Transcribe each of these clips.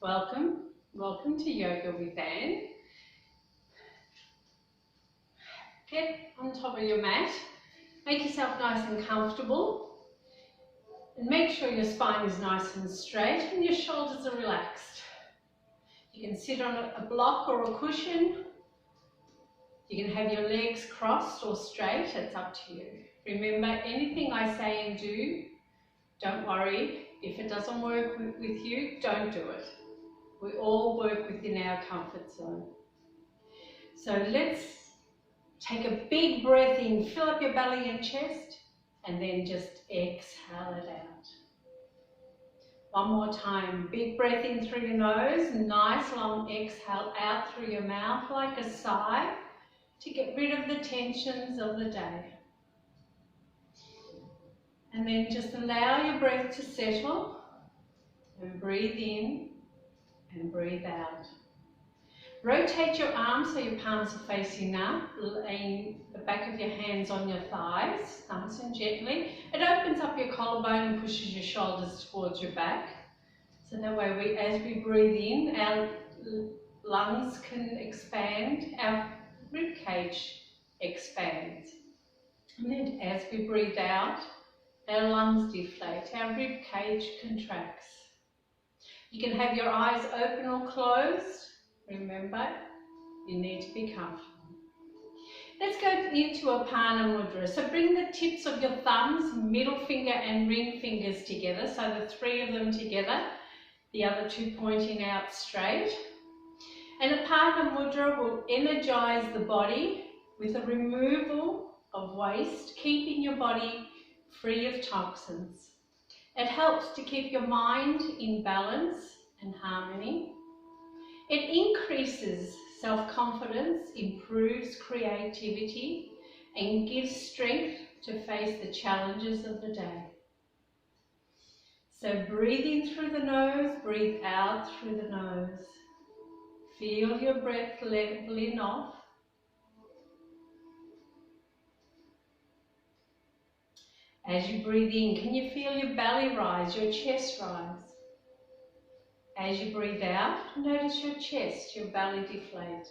Welcome to Yoga with Anne. Get on top of your mat, make yourself nice and comfortable, and make sure your spine is nice and straight and your shoulders are relaxed. You can sit on a block or a cushion. You can have your legs crossed or straight, it's up to you. Remember, anything I say and do, don't worry. If it doesn't work with you, don't do it. We all work within our comfort zone. So let's take a big breath in, fill up your belly and chest, and then just exhale it out. One more time, big breath in through your nose, nice long exhale out through your mouth like a sigh to get rid of the tensions of the day. And then just allow your breath to settle and breathe in and breathe out. Rotate your arms so your palms are facing up, laying the back of your hands on your thighs, nice and gently. It opens up your collarbone and pushes your shoulders towards your back. So that way, as we breathe in, our lungs can expand, our rib cage expands. And then as we breathe out, our lungs deflate, our rib cage contracts. You can have your eyes open or closed. Remember, you need to be comfortable. Let's go into Apana Mudra. So bring the tips of your thumbs, middle finger and ring fingers together. So the three of them together, the other two pointing out straight. And Apana Mudra will energize the body with a removal of waste, keeping your body free of toxins. It helps to keep your mind in balance and harmony. It increases self-confidence, improves creativity, and gives strength to face the challenges of the day. So breathe in through the nose, breathe out through the nose. Feel your breath leveling off. As you breathe in, can you feel your belly rise, your chest rise? As you breathe out, notice your chest, your belly deflate.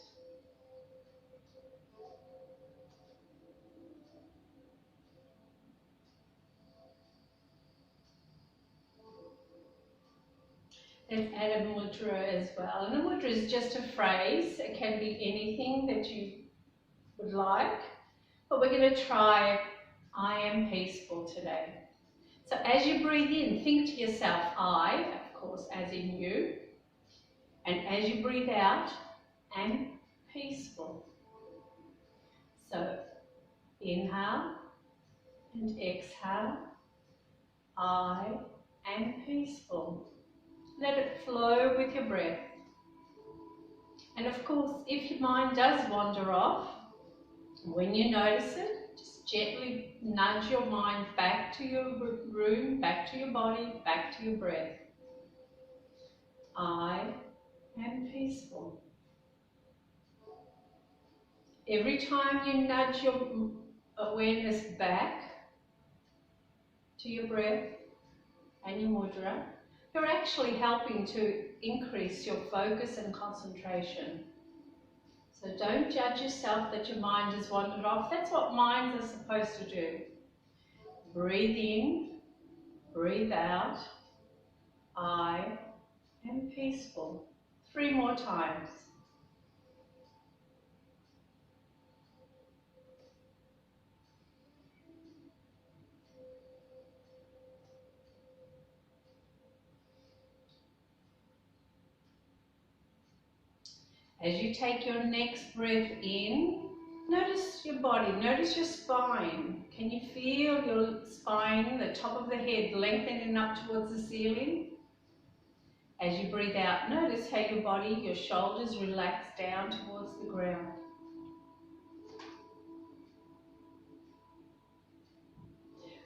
Let's add a mudra as well. And a mudra is just a phrase. It can be anything that you would like. But we're going to try I am peaceful today. So as you breathe in, think to yourself, I, of course, as in you. And as you breathe out, am peaceful. So inhale and exhale, I am peaceful. Let it flow with your breath. And of course, if your mind does wander off, when you notice it, just gently nudge your mind back to your room, back to your body, back to your breath. I am peaceful. Every time you nudge your awareness back to your breath and your mudra, you're actually helping to increase your focus and concentration. So don't judge yourself that your mind has wandered off. That's what minds are supposed to do. Breathe in, breathe out. I am peaceful. 3 more times. As you take your next breath in, notice your body, notice your spine. Can you feel your spine, the top of the head, lengthening up towards the ceiling? As you breathe out, notice how your body, your shoulders relax down towards the ground.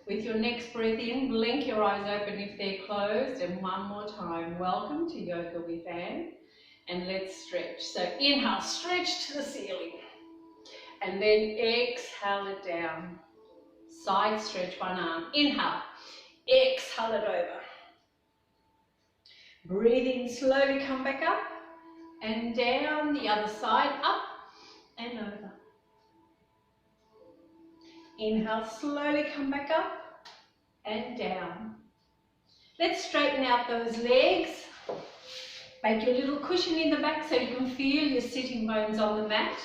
With your next breath in, blink your eyes open if they're closed, and one more time. Welcome to Yoga with Anne. And let's stretch. So inhale, stretch to the ceiling. And then exhale it down. Side stretch one arm. Inhale, exhale it over. Breathe in, slowly come back up and down, the other side, up and over. Inhale, slowly come back up and down. Let's straighten out those legs. Make your little cushion in the back so you can feel your sitting bones on the mat.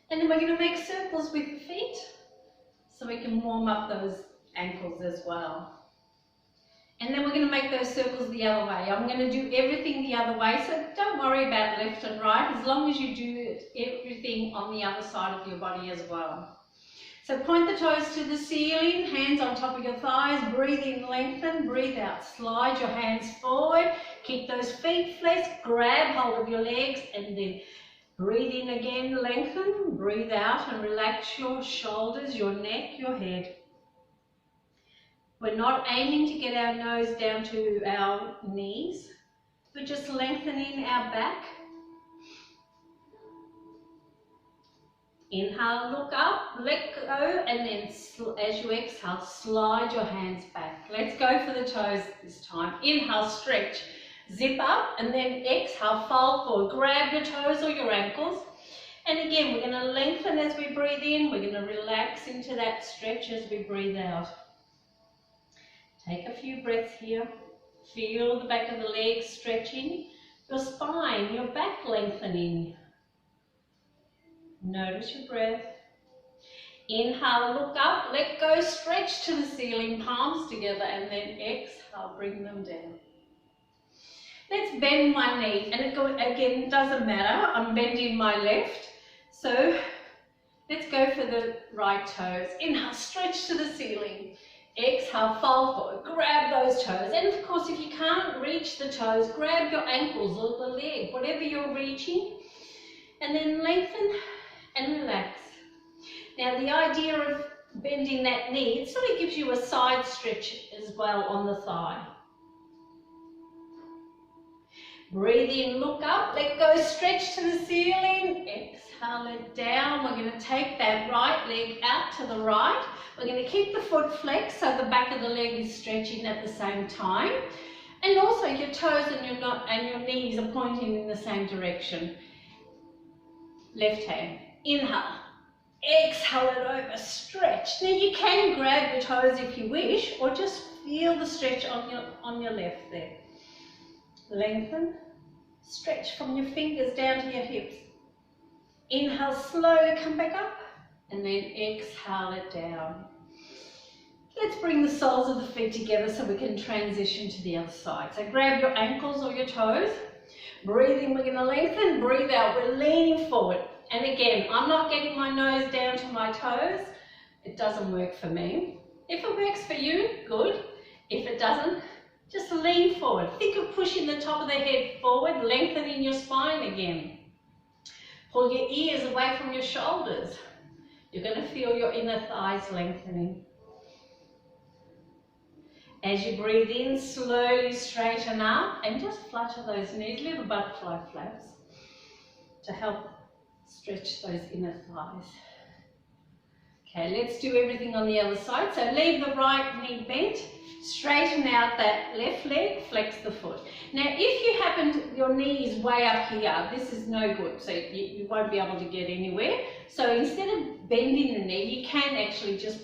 And then we're going to make circles with the feet so we can warm up those ankles as well. And then we're going to make those circles the other way. I'm going to do everything the other way, so don't worry about left and right, as long as you do everything on the other side of your body as well. So point the toes to the ceiling, hands on top of your thighs, breathe in, lengthen, breathe out, slide your hands forward, keep those feet flexed, grab hold of your legs and then breathe in again, lengthen, breathe out and relax your shoulders, your neck, your head. We're not aiming to get our nose down to our knees. We're just lengthening our back. Inhale, look up, let go, and then as you exhale, slide your hands back. Let's go for the toes this time. Inhale, stretch, zip up, and then exhale, fold forward. Grab your toes or your ankles. And again, we're going to lengthen as we breathe in. We're going to relax into that stretch as we breathe out. Take a few breaths here. Feel the back of the legs stretching, your spine, your back lengthening. Notice your breath. Inhale, look up, let go, stretch to the ceiling, palms together, and then exhale, bring them down. Let's bend one knee, and again, it doesn't matter, I'm bending my left, so let's go for the right toes. Inhale, stretch to the ceiling. Exhale, fold forward, grab those toes, and of course if you can't reach the toes, grab your ankles or the leg, whatever you're reaching, and then lengthen and relax. Now the idea of bending that knee, it sort of gives you a side stretch as well on the thigh. Breathe in, look up, let go, stretch to the ceiling, exhale it down. We're going to take that right leg out to the right. We're going to keep the foot flexed so the back of the leg is stretching at the same time. And also your toes and your knees are pointing in the same direction. Left hand, inhale, exhale it over, stretch. Now you can grab your toes if you wish, or just feel the stretch on your left there. Lengthen, stretch from your fingers down to your hips. Inhale, slowly come back up, and then exhale it down. Let's bring the soles of the feet together so we can transition to the other side. So grab your ankles or your toes. Breathe in, we're going to lengthen. Breathe out, we're leaning forward. And again, I'm not getting my nose down to my toes. It doesn't work for me. If it works for you, good. If it doesn't, just lean forward. Think of pushing the top of the head forward, lengthening your spine again. Pull your ears away from your shoulders. You're going to feel your inner thighs lengthening. As you breathe in, slowly straighten up and just flutter those knees, little butterfly flaps, to help stretch those inner thighs. Okay, let's do everything on the other side. So leave the right knee bent, straighten out that left leg, flex the foot. Now if you happen, your knee is way up here, this is no good, so you won't be able to get anywhere. So instead of bending the knee, you can actually just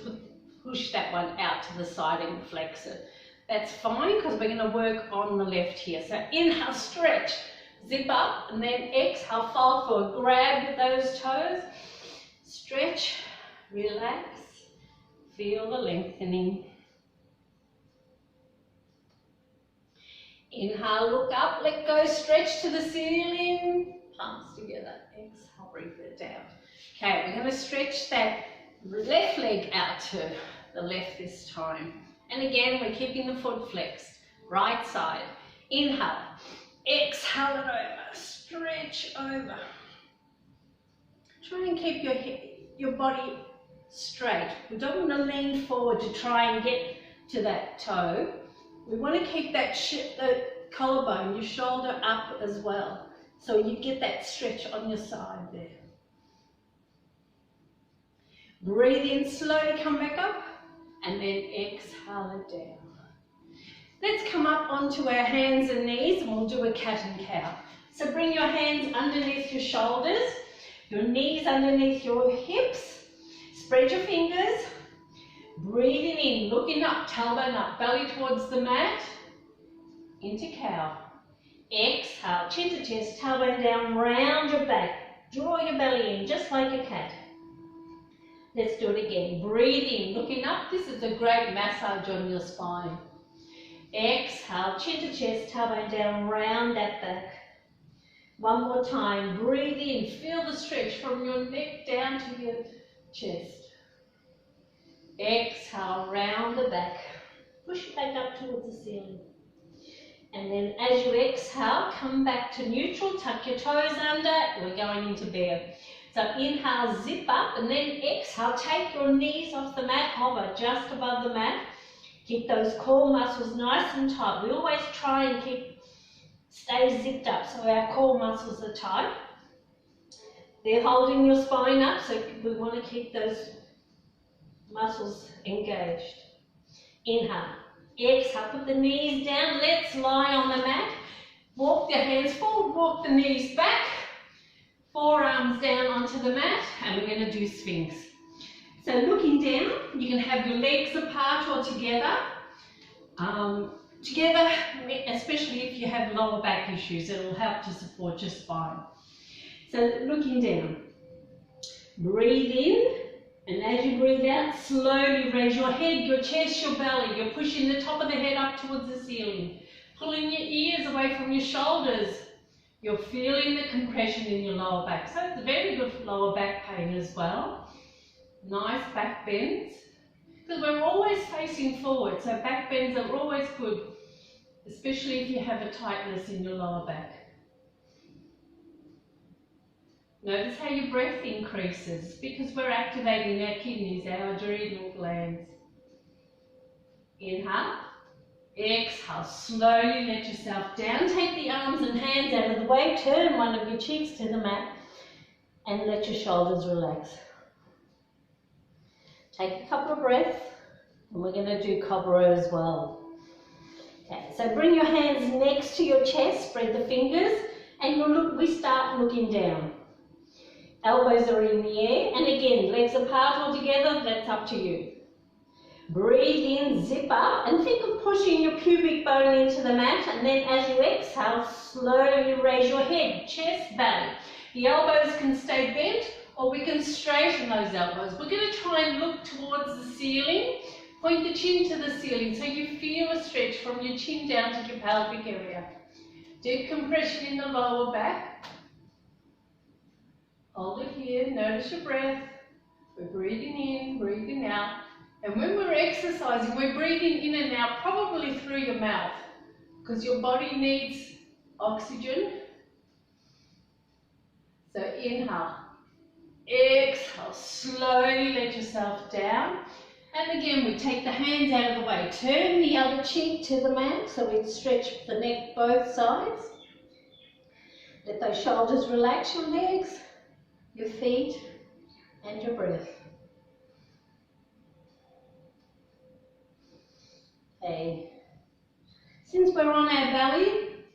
push that one out to the side and flex it. That's fine because we're going to work on the left here. So inhale, stretch, zip up, and then exhale, fold forward. Grab those toes, stretch, relax, feel the lengthening. Inhale, look up, let go, stretch to the ceiling, palms together. Exhale, breathe it down. Okay, we're going to stretch that left leg out to the left this time. And again, we're keeping the foot flexed. Right side. Inhale. Exhale it over. Stretch over. Try and keep your body straight. We don't want to lean forward to try and get to that toe. We want to keep that the collarbone, your shoulder up as well. So you get that stretch on your side there. Breathe in, slowly come back up, and then exhale it down. Let's come up onto our hands and knees and we'll do a cat and cow. So bring your hands underneath your shoulders, your knees underneath your hips, spread your fingers, breathing in, looking up, tailbone up, belly towards the mat, into cow. Exhale, chin to chest, tailbone down, round your back, draw your belly in, just like a cat. Let's do it again. Breathe in, looking up. This is a great massage on your spine. Exhale, chin to chest, tailbone down, round that back. One more time. Breathe in, feel the stretch from your neck down to your chest. Exhale, round the back. Push it back up towards the ceiling. And then as you exhale, come back to neutral, tuck your toes under, we're going into bear. So inhale, zip up, and then exhale, take your knees off the mat, hover just above the mat. Keep those core muscles nice and tight. We always try and stay zipped up so our core muscles are tight. They're holding your spine up, so we want to keep those muscles engaged. Inhale. Exhale, put the knees down, let's lie on the mat. Walk the hands forward, walk the knees back. Forearms down onto the mat, and we're going to do Sphinx. So looking down, you can have your legs apart or together. Together, especially if you have lower back issues, it will help to support your spine. So looking down, breathe in. And as you breathe out, slowly raise your head, your chest, your belly. You're pushing the top of the head up towards the ceiling. Pulling your ears away from your shoulders. You're feeling the compression in your lower back. So it's very good for lower back pain as well. Nice back bends. Because we're always facing forward, so back bends are always good, especially if you have a tightness in your lower back. Notice how your breath increases because we're activating our kidneys, our adrenal glands. Inhale, exhale, slowly let yourself down. Take the arms and hands out of the way, turn one of your cheeks to the mat and let your shoulders relax. Take a couple of breaths and we're going to do Cobra as well. Okay, so bring your hands next to your chest, spread the fingers and we start looking down. Elbows are in the air, and again, legs apart or together, that's up to you. Breathe in, zip up, and think of pushing your pubic bone into the mat, and then as you exhale, slowly raise your head, chest, belly. The elbows can stay bent, or we can straighten those elbows. We're going to try and look towards the ceiling, point the chin to the ceiling, so you feel a stretch from your chin down to your pelvic area. Deep compression in the lower back. Hold it here, notice your breath. We're breathing in, breathing out. And when we're exercising, we're breathing in and out, probably through your mouth, because your body needs oxygen. So inhale, exhale, slowly let yourself down. And again, we take the hands out of the way. Turn the other cheek to the mat, so we stretch the neck both sides. Let those shoulders relax, your legs, your feet and your breath. Okay. Since we're on our belly,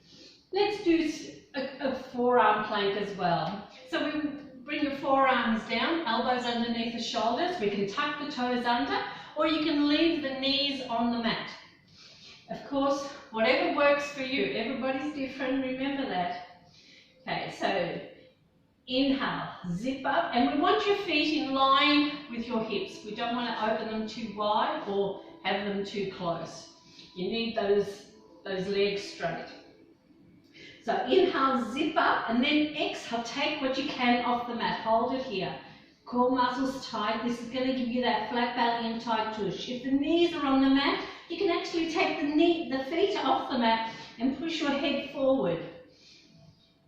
let's do a forearm plank as well. So we bring your forearms down, elbows underneath the shoulders. We can tuck the toes under, or you can leave the knees on the mat. Of course, whatever works for you. Everybody's different, remember that. Okay, so inhale, zip up, and we want your feet in line with your hips. We don't want to open them too wide or have them too close. You need those legs straight. So inhale, zip up, and then exhale, take what you can off the mat. Hold it here. Core muscles tight. This is going to give you that flat belly and tight tush. If the knees are on the mat, you can actually take the feet off the mat and push your head forward.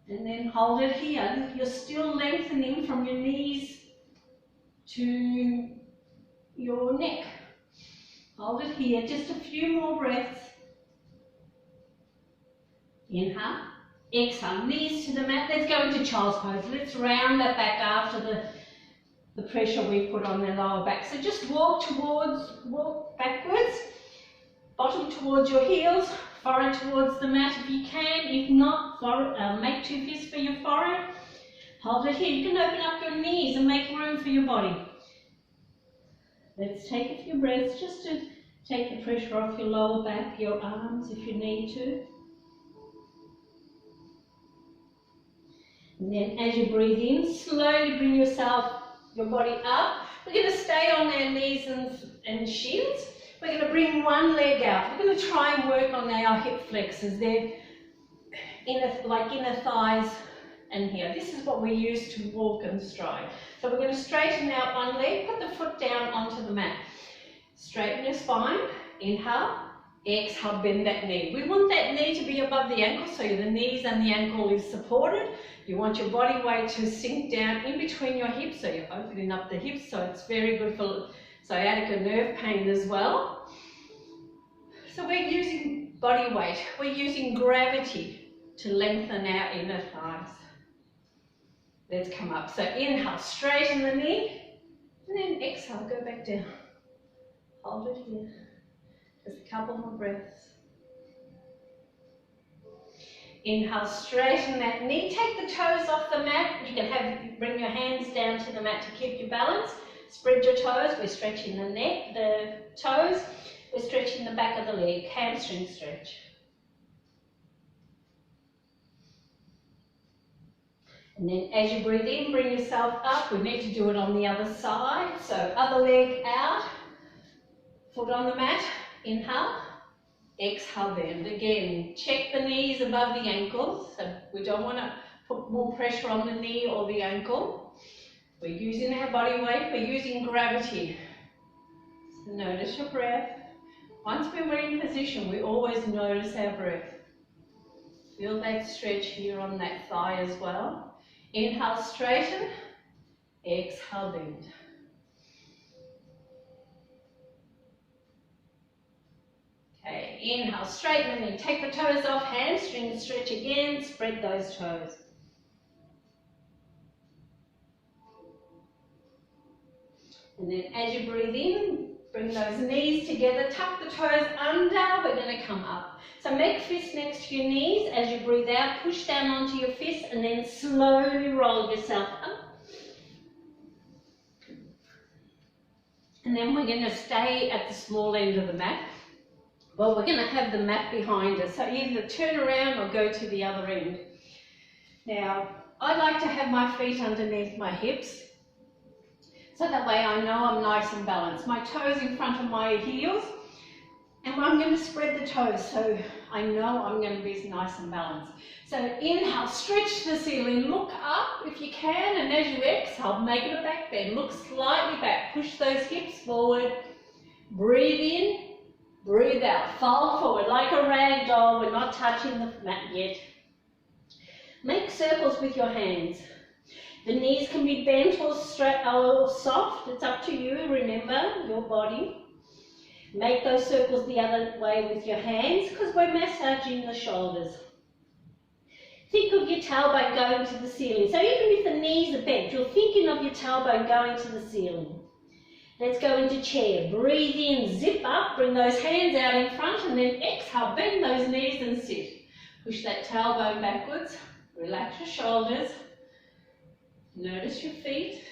And then hold it here. You're still lengthening from your knees to your neck. Hold it here. Just a few more breaths. Inhale. Exhale. Knees to the mat. Let's go into child's pose. Let's round that back after the pressure we put on the lower back. So just walk backwards. bottom towards your heels, forehead towards the mat if you can. If not, make 2 fists for your forehead. Hold it here. You can open up your knees and make room for your body. Let's take a few breaths just to take the pressure off your lower back, your arms if you need to. And then as you breathe in, slowly bring your body up. We're going to stay on our knees and shins. We're going to bring one leg out. We're going to try and work on our hip flexors. They're like inner thighs and here. This is what we use to walk and stride. So we're going to straighten out one leg, put the foot down onto the mat. Straighten your spine, inhale, exhale, bend that knee. We want that knee to be above the ankle, so the knees and the ankle is supported. You want your body weight to sink down in between your hips, so you're opening up the hips, so it's very good for sciatica nerve pain as well. So we're using body weight, we're using gravity to lengthen our inner thighs. Let's come up. So inhale, straighten the knee, and then exhale, go back down. Hold it here. Just a couple more breaths. Inhale, straighten that knee. Take the toes off the mat. You can bring your hands down to the mat to keep your balance. Spread your toes. We're stretching the neck, the toes. We're stretching the back of the leg. Hamstring stretch. And then as you breathe in, bring yourself up. We need to do it on the other side. So other leg out. Foot on the mat. Inhale. Exhale, bend. Again, check the knees above the ankles. So we don't want to put more pressure on the knee or the ankle. We're using our body weight, we're using gravity. So notice your breath. Once we're in position, we always notice our breath. Feel that stretch here on that thigh as well. Inhale, straighten. Exhale, bend. Okay, inhale, straighten the knee. Take the toes off, hamstring stretch again, spread those toes. And then as you breathe in, bring those knees together, tuck the toes under, we're going to come up. So make fists next to your knees. As you breathe out, push down onto your fists and then slowly roll yourself up. And then we're going to stay at the small end of the mat. Well, we're going to have the mat behind us, so either turn around or go to the other end. Now, I like to have my feet underneath my hips, so that way I know I'm nice and balanced. My toes in front of my heels, and I'm going to spread the toes, so I know I'm going to be nice and balanced. So inhale, stretch the ceiling, look up if you can, and as you exhale, make it a back bend. Look slightly back, push those hips forward, breathe in. Breathe out, fold forward like a rag doll. We're not touching the mat yet. Make circles with your hands. The knees can be bent or straight or soft. It's up to you. Remember your body. Make those circles the other way with your hands because we're massaging the shoulders. Think of your tailbone going to the ceiling. So even if the knees are bent, you're thinking of your tailbone going to the ceiling. Let's go into chair. Breathe in, zip up, bring those hands out in front, and then exhale, bend those knees and sit. Push that tailbone backwards, relax your shoulders. Notice your feet,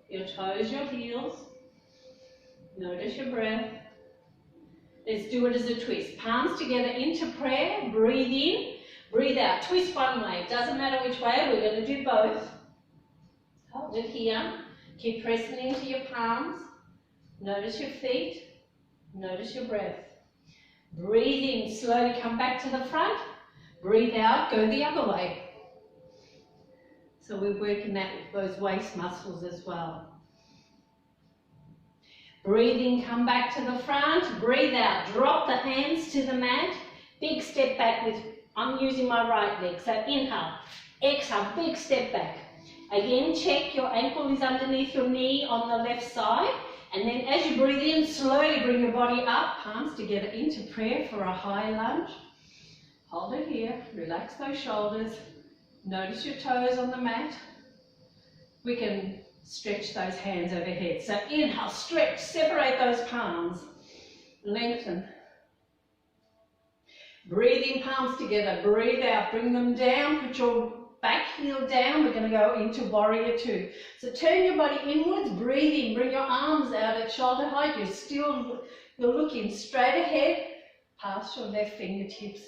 your toes, your heels. Notice your breath. Let's do it as a twist. Palms together into prayer, breathe in, breathe out. Twist one way, doesn't matter which way, we're going to do both. Hold it here, keep pressing into your palms. Notice your feet, notice your breath. Breathe in, slowly come back to the front. Breathe out, go the other way. So we're working that with those waist muscles as well. Breathe in, come back to the front. Breathe out, drop the hands to the mat. Big step back with, I'm using my right leg. So inhale, exhale, big step back. Again, check your ankle is underneath your knee on the left side. And then as you breathe in, slowly bring your body up, palms together into prayer for a high lunge. Hold it here, relax those shoulders. Notice your toes on the mat. We can stretch those hands overhead. So inhale, stretch, separate those palms. Lengthen. Breathe in, palms together, breathe out, bring them down, put your back heel down. We're going to go into warrior two. So turn your body inwards, breathe in, bring your arms out at shoulder height. You're looking straight ahead, past your left fingertips.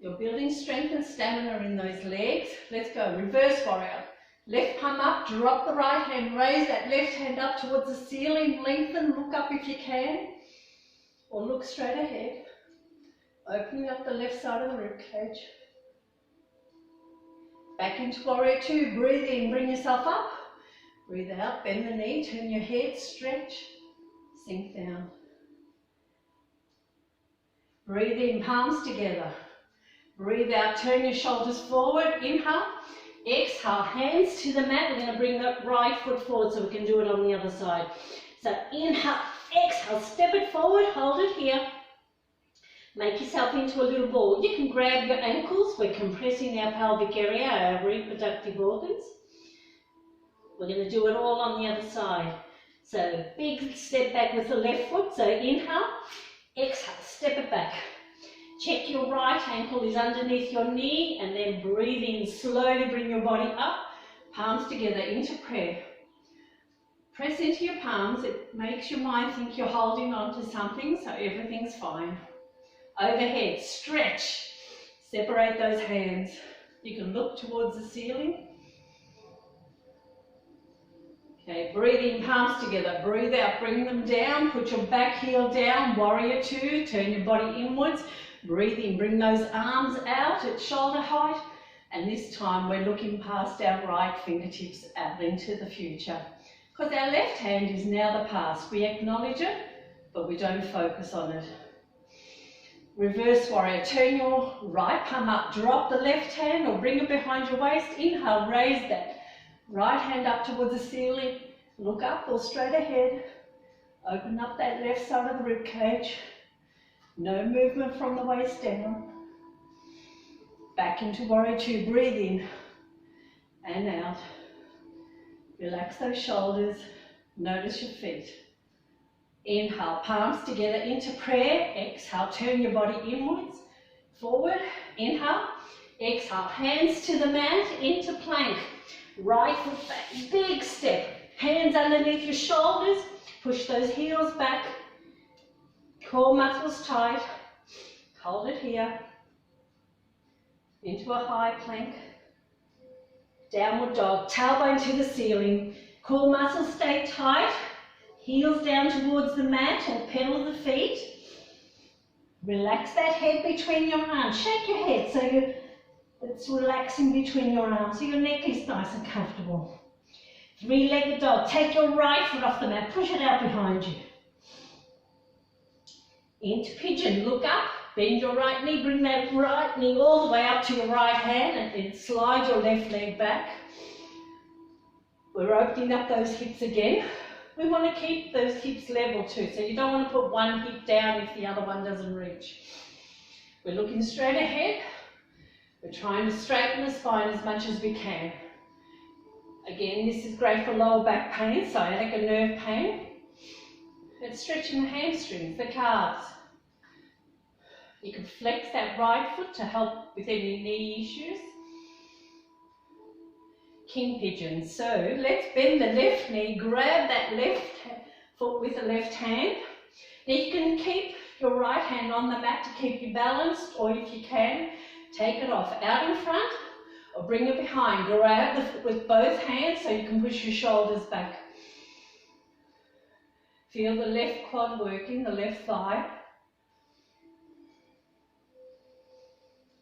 You're building strength and stamina in those legs. Let's go, reverse warrior. Left palm up, drop the right hand, raise that left hand up towards the ceiling, lengthen, look up if you can, or look straight ahead. Opening up the left side of the rib cage. Back into warrior two, breathe in, bring yourself up. Breathe out, bend the knee, turn your head, stretch, sink down. Breathe in, palms together. Breathe out, turn your shoulders forward, inhale. Exhale, hands to the mat. We're going to bring the right foot forward so we can do it on the other side. So inhale, exhale, step it forward, hold it here. Make yourself into a little ball. You can grab your ankles. We're compressing our pelvic area, our reproductive organs. We're going to do it all on the other side. So big step back with the left foot. So inhale, exhale, step it back. Check your right ankle is underneath your knee, and then breathe in, slowly bring your body up, palms together into prayer. Press into your palms. It makes your mind think you're holding on to something, so everything's fine. Overhead, stretch, separate those hands. You can look towards the ceiling. Okay, breathe in, palms together, breathe out, bring them down, put your back heel down, warrior two, turn your body inwards, breathe in, bring those arms out at shoulder height, and this time we're looking past our right fingertips out into the future. Because our left hand is now the past. We acknowledge it, but we don't focus on it. Reverse warrior, turn your right palm up, drop the left hand or bring it behind your waist, inhale, raise that right hand up towards the ceiling, look up or straight ahead, open up that left side of the rib cage, no movement from the waist down, back into warrior two, breathe in and out, relax those shoulders, notice your feet. Inhale, palms together into prayer. Exhale, turn your body inwards, forward. Inhale, exhale, hands to the mat, into plank. Right foot back, big step. Hands underneath your shoulders, push those heels back. Core muscles tight. Hold it here. Into a high plank. Downward dog, tailbone to the ceiling. Core muscles stay tight. Heels down towards the mat and pedal the feet. Relax that head between your arms. Shake your head so it's relaxing between your arms so your neck is nice and comfortable. Three-legged dog. Take your right foot off the mat. Push it out behind you. Into pigeon. Look up. Bend your right knee. Bring that right knee all the way up to your right hand and then slide your left leg back. We're opening up those hips again. We want to keep those hips level too, so you don't want to put one hip down if the other one doesn't reach. We're looking straight ahead. We're trying to straighten the spine as much as we can. Again, this is great for lower back pain, sciatica nerve pain. It's stretching the hamstrings, the calves. You can flex that right foot to help with any knee issues. King pigeon. So let's bend the left knee, grab that left foot with the left hand. Now you can keep your right hand on the mat to keep you balanced, or if you can, take it off out in front or bring it behind. Grab the foot with both hands so you can push your shoulders back. Feel the left quad working, the left thigh.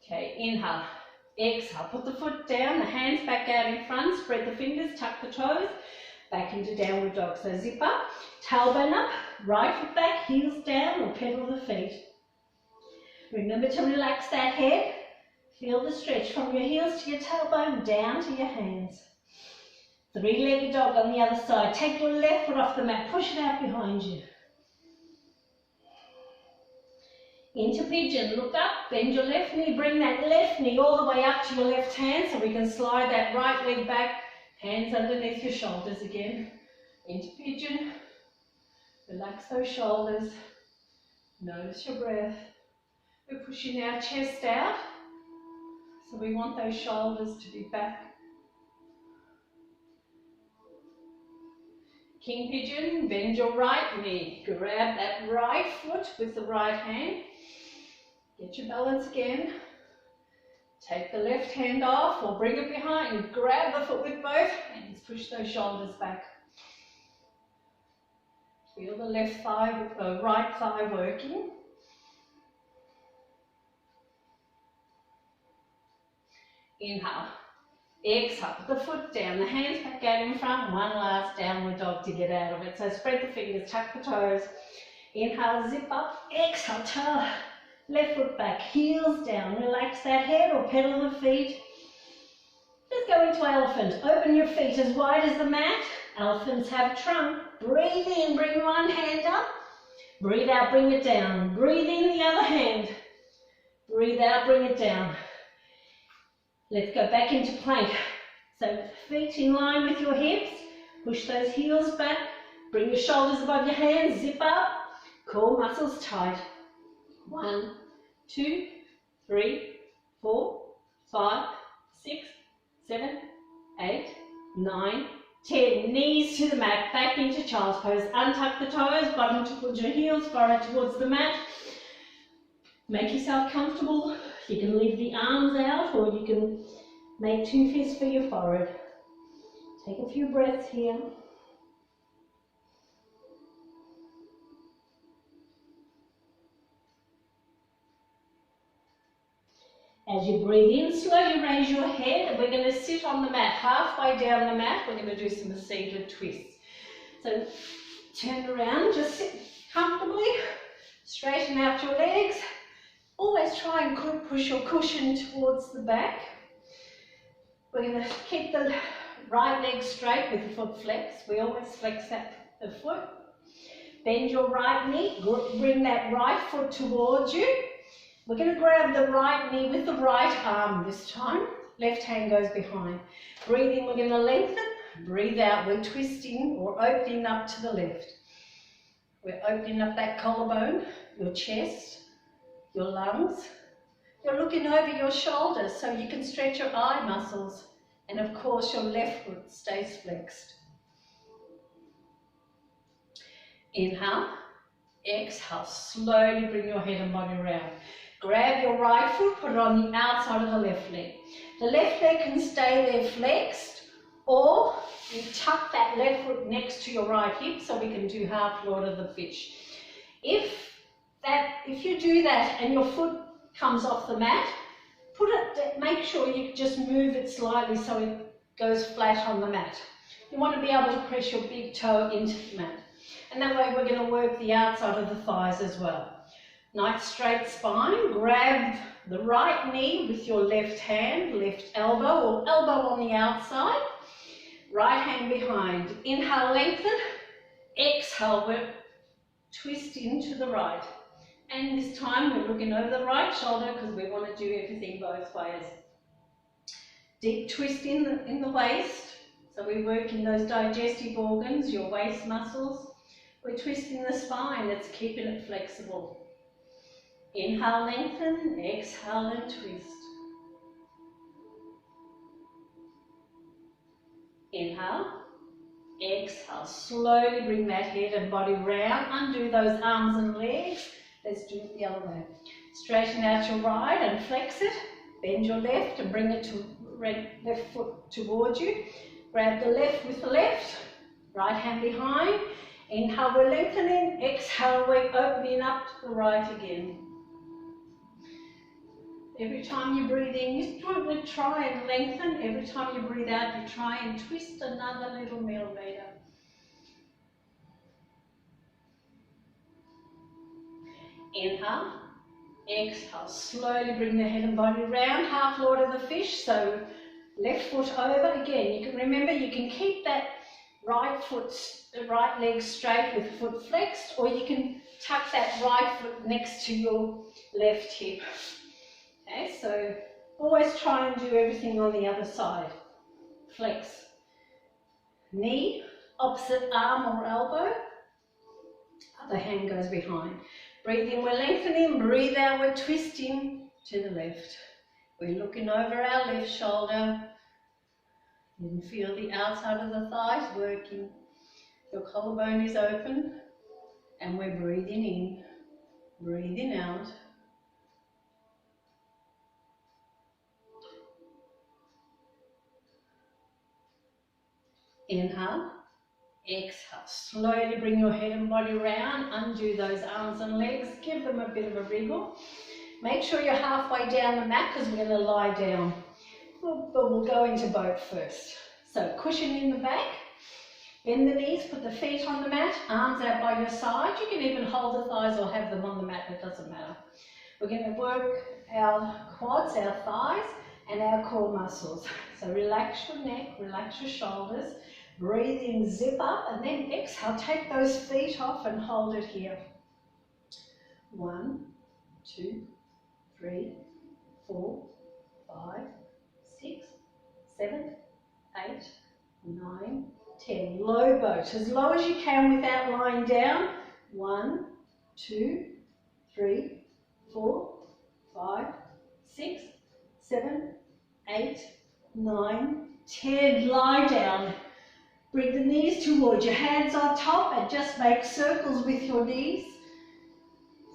Okay, inhale. Exhale, put the foot down, the hands back out in front, spread the fingers, tuck the toes, back into downward dog. So zip up, tailbone up, right foot back, heels down or pedal the feet. Remember to relax that head. Feel the stretch from your heels to your tailbone, down to your hands. Three-legged dog on the other side. Take your left foot off the mat, push it out behind you. Into pigeon, look up, bend your left knee, bring that left knee all the way up to your left hand so we can slide that right leg back, hands underneath your shoulders again. Into pigeon, relax those shoulders, notice your breath. We're pushing our chest out, so we want those shoulders to be back. King pigeon, bend your right knee. Grab that right foot with the right hand. Get your balance again. Take the left hand off or bring it behind. Grab the foot with both hands. Push those shoulders back. Feel the left thigh, right thigh working. Inhale. Exhale. Put the foot down. The hands back out in front. One last downward dog to get out of it. So spread the fingers, tuck the toes. Inhale, zip up. Exhale, toe. Left foot back, heels down. Relax that head or pedal the feet. Let's go into elephant. Open your feet as wide as the mat. Elephants have trunk. Breathe in, bring one hand up. Breathe out, bring it down. Breathe in the other hand. Breathe out, bring it down. Let's go back into plank. So feet in line with your hips. Push those heels back. Bring your shoulders above your hands. Zip up. Core muscles tight. 1, 2, 3, 4, 5, 6, 7, 8, 9, 10. Knees to the mat, back into child's pose. Untuck the toes, bottom towards your heels, forehead towards the mat. Make yourself comfortable. You can leave the arms out or you can make 2 fists for your forehead. Take a few breaths here. As you breathe in, slowly raise your head and we're going to sit on the mat. Halfway down the mat, we're going to do some seated twists. So turn around, just sit comfortably, straighten out your legs. Always try and push your cushion towards the back. We're going to keep the right leg straight with the foot flex. We always flex the foot. Bend your right knee, bring that right foot towards you. We're going to grab the right knee with the right arm this time. Left hand goes behind. Breathe in, we're going to lengthen. Breathe out, we're twisting or opening up to the left. We're opening up that collarbone, your chest, your lungs. You're looking over your shoulders so you can stretch your eye muscles. And of course, your left foot stays flexed. Inhale. Exhale. Slowly bring your head and body around. Grab your right foot, put it on the outside of the left leg. The left leg can stay there flexed, or you tuck that left foot next to your right hip so we can do half Lord of the Fish. If you do that and your foot comes off the mat, make sure you just move it slightly so it goes flat on the mat. You want to be able to press your big toe into the mat. And that way we're going to work the outside of the thighs as well. Nice straight spine. Grab the right knee with your left hand, left elbow or elbow on the outside. Right hand behind. Inhale, lengthen. Exhale, we're twisting to the right. And this time we're looking over the right shoulder because we want to do everything both ways. Deep twist in the waist. So we're working those digestive organs, your waist muscles. We're twisting the spine, it's keeping it flexible. Inhale, lengthen, exhale and twist. Inhale, exhale, slowly bring that head and body round, undo those arms and legs. Let's do it the other way. Straighten out your right and flex it. Bend your left and bring it to left foot towards you. Grab the left with the left, right hand behind. Inhale, we're lengthening. Exhale, we're opening up to the right again. Every time you breathe in, you try and lengthen. Every time you breathe out, you try and twist another little millimeter. Inhale, exhale, slowly bring the head and body round, half Lord of the Fish, so left foot over. Again, you can remember you can keep that right leg straight with the foot flexed, or you can tuck that right foot next to your left hip. Okay, so always try and do everything on the other side. Flex. Knee, opposite arm or elbow. Other hand goes behind. Breathe in, we're lengthening. Breathe out, we're twisting to the left. We're looking over our left shoulder. You can feel the outside of the thighs working. Your collarbone is open. And we're breathing in, breathing out. Inhale, exhale. Slowly bring your head and body round, undo those arms and legs, give them a bit of a wriggle. Make sure you're halfway down the mat because we're going to lie down. But we'll go into boat first. So cushion in the back, bend the knees, put the feet on the mat, arms out by your side. You can even hold the thighs or have them on the mat, it doesn't matter. We're going to work our quads, our thighs, and our core muscles. So relax your neck, relax your shoulders. Breathe in, zip up, and then exhale. Take those feet off and hold it here. 1, 2, 3, 4, 5, 6, 7, 8, 9, 10. Low boat, as low as you can without lying down. 1, 2, 3, 4, 5, 6, 7, 8, 9, 10. Lie down. Bring the knees towards your hands on top and just make circles with your knees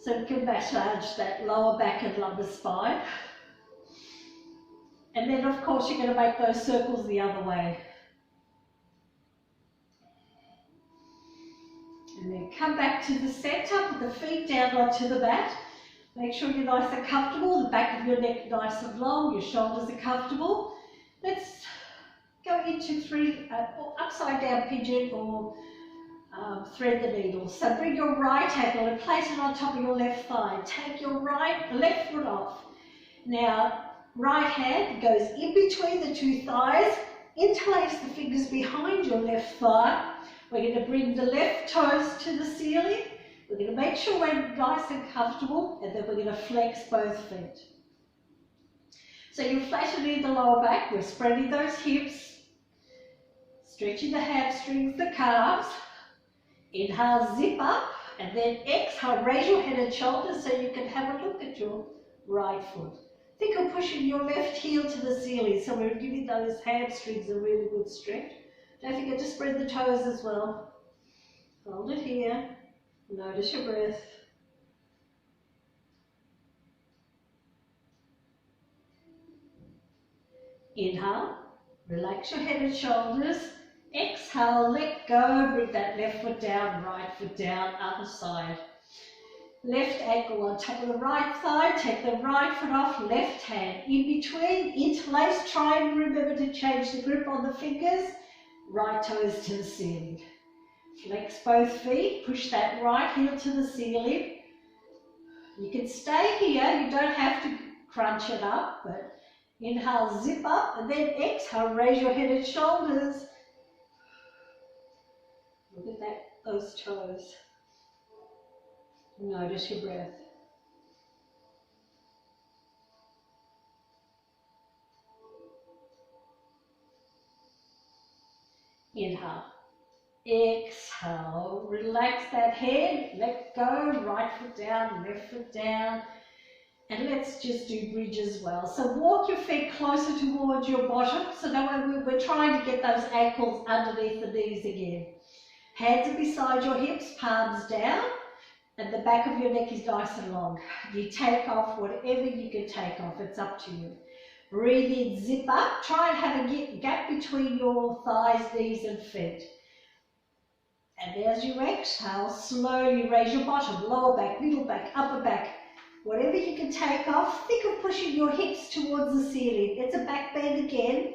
so you can massage that lower back and lumbar spine. And then of course you're going to make those circles the other way. And then come back to the centre, put the feet down onto the mat. Make sure you're nice and comfortable, the back of your neck nice and long, your shoulders are comfortable. Let's go into upside down pigeon or thread the needle. So bring your right ankle and place it on top of your left thigh. Take your left foot off. Now, right hand goes in between the two thighs. Interlace the fingers behind your left thigh. We're going to bring the left toes to the ceiling. We're going to make sure we're nice and comfortable, and then we're going to flex both feet. So you're flattening the lower back. We're spreading those hips. Stretching the hamstrings, the calves. Inhale, zip up, and then exhale, raise your head and shoulders so you can have a look at your right foot. Think of pushing your left heel to the ceiling, so we're giving those hamstrings a really good stretch. Don't forget to spread the toes as well. Hold it here. Notice your breath. Inhale, relax your head and shoulders. Exhale, let go, bring that left foot down, right foot down, other side. Left ankle on top of the right thigh, take the right foot off, left hand in between, interlace, try and remember to change the grip on the fingers, right toes to the ceiling. Flex both feet, push that right heel to the ceiling. You can stay here, you don't have to crunch it up, but inhale, zip up, and then exhale, raise your head and shoulders. Look at those toes. Notice your breath. Inhale. Exhale. Relax that head. Let go. Right foot down, left foot down. And let's just do bridge as well. So walk your feet closer towards your bottom. So that way we're trying to get those ankles underneath the knees again. Hands are beside your hips, palms down, and the back of your neck is nice and long. You take off whatever you can take off, it's up to you. Breathe in, zip up, try and have a gap between your thighs, knees and feet. And as you exhale, slowly raise your bottom, lower back, middle back, upper back. Whatever you can take off, think of pushing your hips towards the ceiling. It's a back bend again.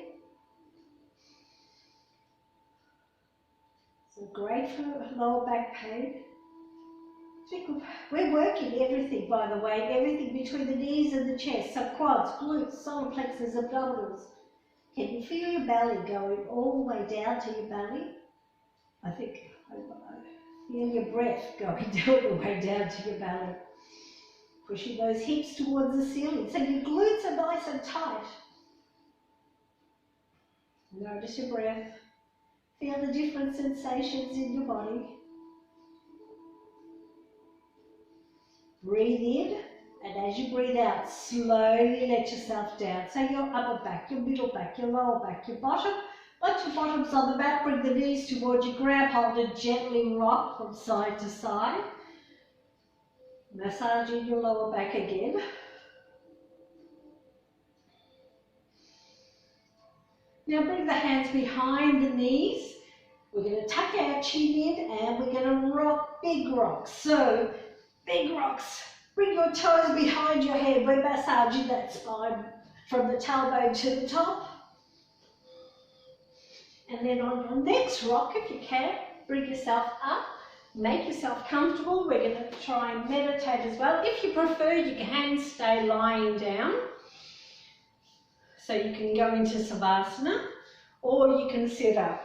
Great for lower back pain. We're working everything, by the way, everything between the knees and the chest, so quads, glutes, solar plexus, abdominals. Can you feel your belly going all the way down to your belly? I feel your breath going all the way down to your belly. Pushing those hips towards the ceiling, so your glutes are nice and tight. Notice your breath. Feel the different sensations in your body. Breathe in, and as you breathe out, slowly let yourself down. So your upper back, your middle back, your lower back, your bottom. Once your bottom's on the mat, bring the knees towards you, grab hold and gently rock from side to side. Massaging your lower back again. Now bring the hands behind the knees. We're going to tuck our chin in and we're going to rock big rocks. So, big rocks. Bring your toes behind your head. We're massaging that spine from the tailbone to the top. And then on your next rock, if you can, bring yourself up. Make yourself comfortable. We're going to try and meditate as well. If you prefer, you can stay lying down. So you can go into Savasana, or you can sit up.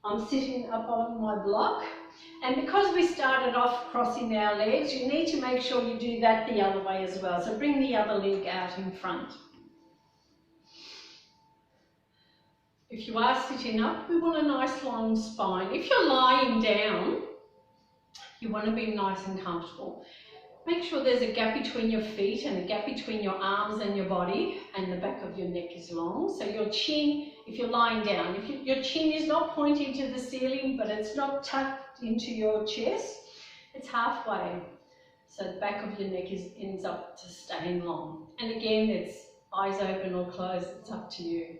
I'm sitting up on my block, and because we started off crossing our legs, you need to make sure you do that the other way as well. So bring the other leg out in front. If you are sitting up, we want a nice long spine. If you're lying down, you want to be nice and comfortable. Make sure there's a gap between your feet and a gap between your arms and your body, and the back of your neck is long. So your chin, if you're lying down, your chin is not pointing to the ceiling, but it's not tucked into your chest, it's halfway. So the back of your neck ends up to staying long. And again, it's eyes open or closed, it's up to you.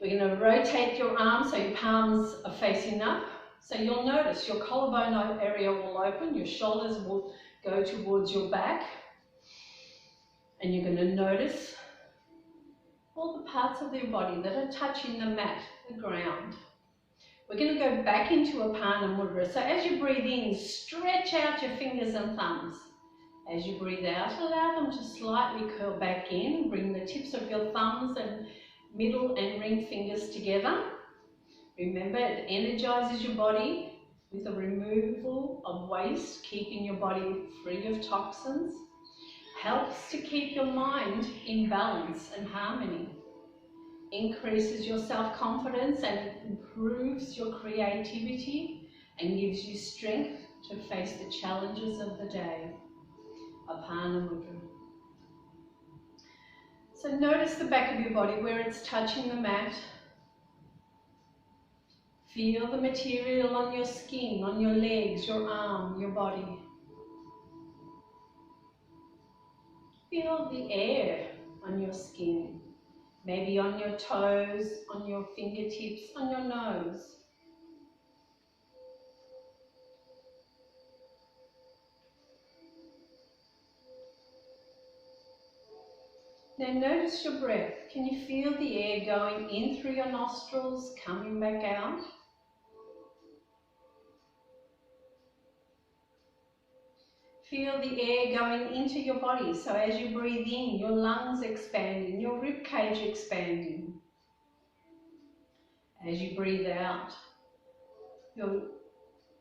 We're going to rotate your arms so your palms are facing up. So you'll notice your collarbone area will open, your shoulders will go towards your back, and you're going to notice all the parts of your body that are touching the mat, the ground. We're going to go back into Apana Mudra. So as you breathe in, stretch out your fingers and thumbs. As you breathe out, allow them to slightly curl back in. Bring the tips of your thumbs and middle and ring fingers together. Remember, it energizes your body with the removal of waste, keeping your body free of toxins. Helps to keep your mind in balance and harmony. Increases your self-confidence and improves your creativity and gives you strength to face the challenges of the day. Apana Mudra. So notice the back of your body where it's touching the mat. Feel the material on your skin, on your legs, your arm, your body. Feel the air on your skin, maybe on your toes, on your fingertips, on your nose. Now notice your breath. Can you feel the air going in through your nostrils, coming back out? Feel the air going into your body. So as you breathe in, your lungs expanding, your rib cage expanding. As you breathe out, your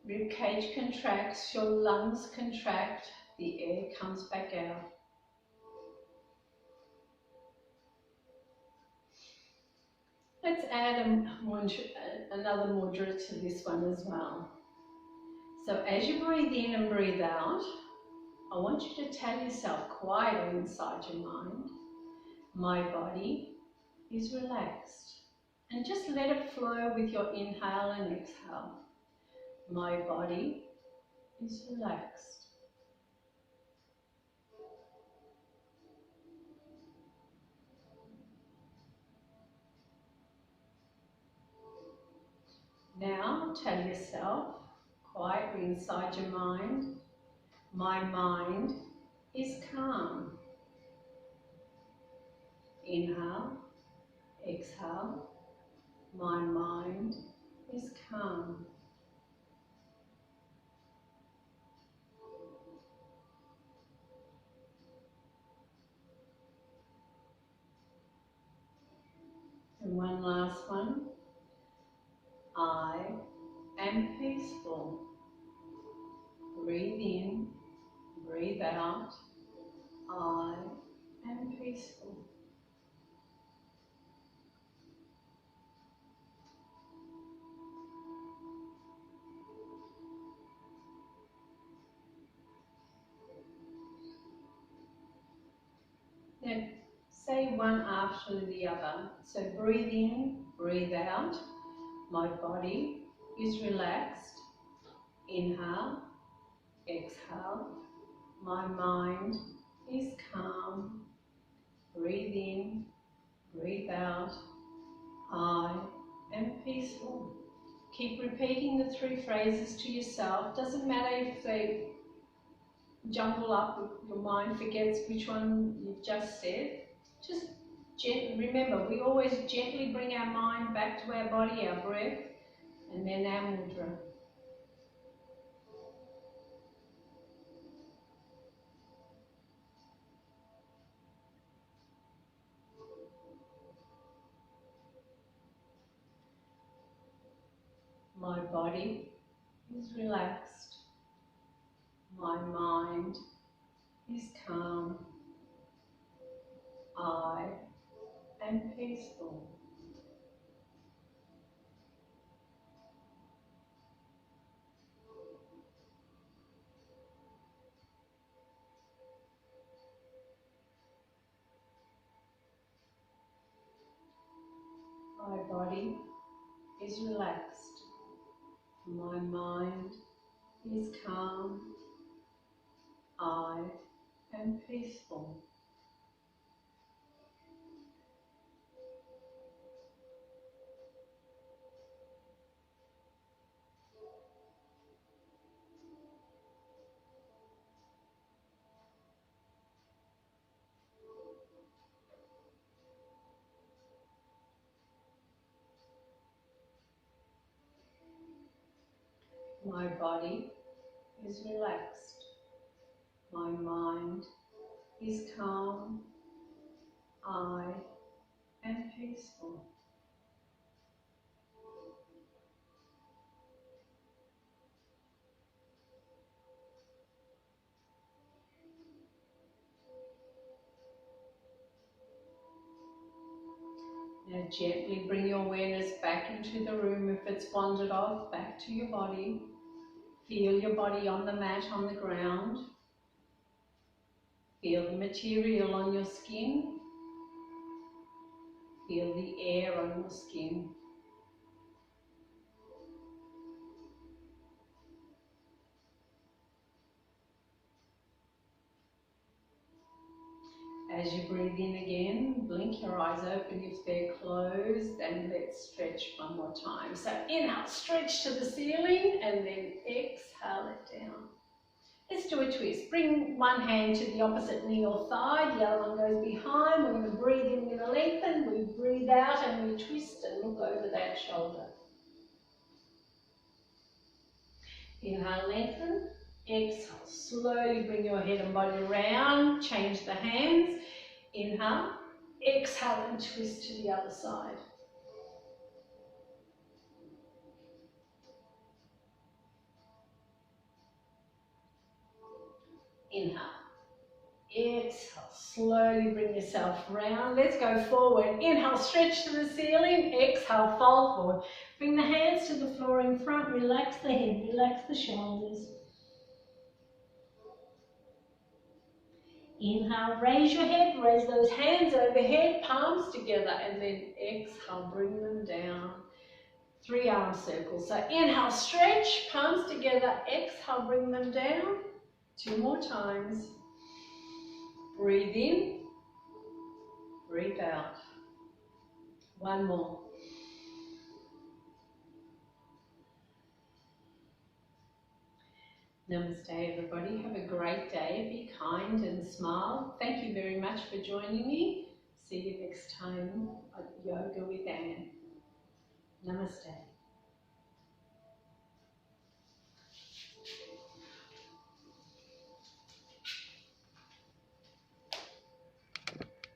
rib cage contracts, your lungs contract, the air comes back out. Let's add another mudra to this one as well. So as you breathe in and breathe out, I want you to tell yourself quietly inside your mind, my body is relaxed. And just let it flow with your inhale and exhale. My body is relaxed. Now tell yourself quietly inside your mind, my mind is calm. Inhale, exhale, my mind is calm. And one last one. I am peaceful. Breathe in, breathe out. I am peaceful. one after the other. So breathe in, breathe out. My body is relaxed. Inhale, exhale. My mind is calm. Breathe in, breathe out. I am peaceful. Keep repeating the 3 phrases to yourself. Doesn't matter if they jumble up, your mind forgets which one you've just said. Just remember, we always gently bring our mind back to our body, our breath, and then our mudra. My body is relaxed. My mind is calm. I am peaceful. My body is relaxed. My mind is calm. I am peaceful. My body is relaxed. My mind is calm. I am peaceful. Now gently bring your awareness back into the room. If it's wandered off, back to your body. Feel your body on the mat, on the ground. Feel the material on your skin. Feel the air on your skin. As you breathe in again, blink your eyes open if they're closed, and let's stretch one more time. So inhale, stretch to the ceiling, and then exhale it down. Let's do a twist. Bring one hand to the opposite knee or thigh, the other one goes behind. We're going to breathe in, we're going to lengthen, we breathe out and we twist and look over that shoulder. Inhale, lengthen. Exhale, slowly bring your head and body around, change the hands. Inhale, exhale and twist to the other side. Inhale, exhale, slowly bring yourself round. Let's go forward. Inhale, stretch to the ceiling. Exhale, fold forward. Bring the hands to the floor in front, relax the head, relax the shoulders. Inhale, raise your head, raise those hands overhead, palms together, and then exhale, bring them down. 3 arm circles. So inhale, stretch, palms together, exhale, bring them down. 2 more times. Breathe in, breathe out. 1 more. Namaste everybody, have a great day, be kind and smile. Thank you very much for joining me. See you next time at Yoga with Anne. Namaste.